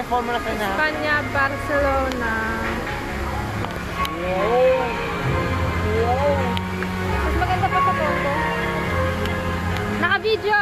forma na na. Espanya, Barcelona. Wow! Wow! Mas maganda pa sa photo. Naka-video!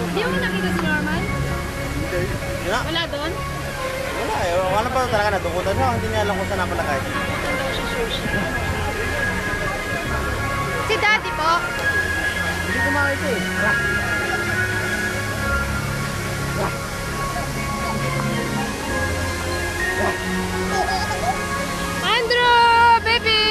Hindi mo nakita si Norman? Wala doon? Wala eh. Wala pa talaga natukutan siya. Hindi niya alam kung saan napalagay. Si Daddy po? Hindi ko makita eh. Andrew! Baby!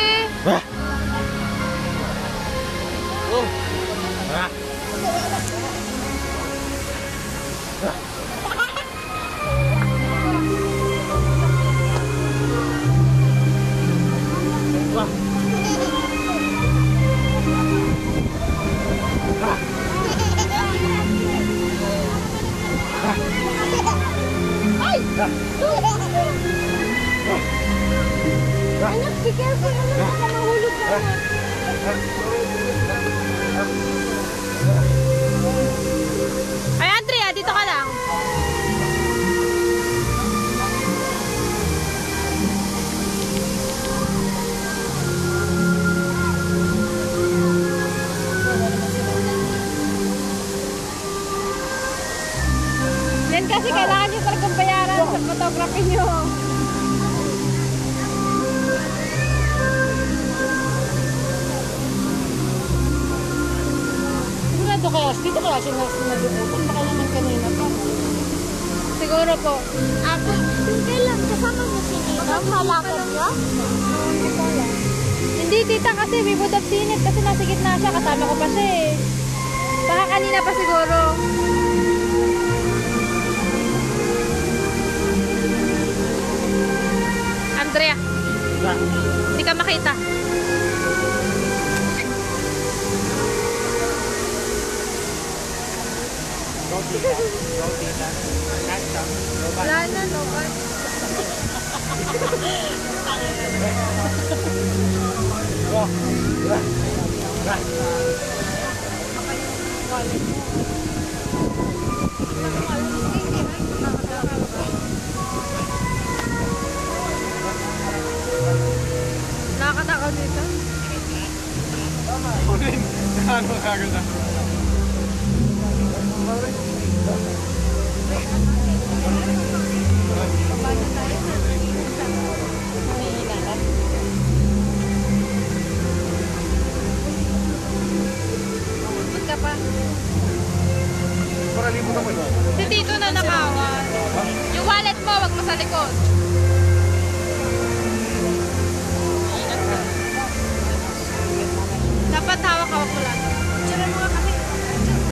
Anak, be careful naman, baka mahulog ka na. Ay, Andrea, dito ka lang. Yan kasi kailangan nyo talagang bayaran sa photography nyo. Dito kaya siya nagpupunta ka naman kanina pa. Siguro po. Ako, kailan kasama mo si Nino? Malakad niyo? Hindi ko alam. Hindi tita kasi we would have seen it kasi nasa gitna siya. Kasama ko pa siya eh. Baka kanina pa siguro. Andrea. Hindi ka makita. Wala na, no? Nakakatakaw dito. Ano kaganda? Ka pa. Para libo naman. Si Tito na nakawan. Yung wallet mo, wag mo sa likod.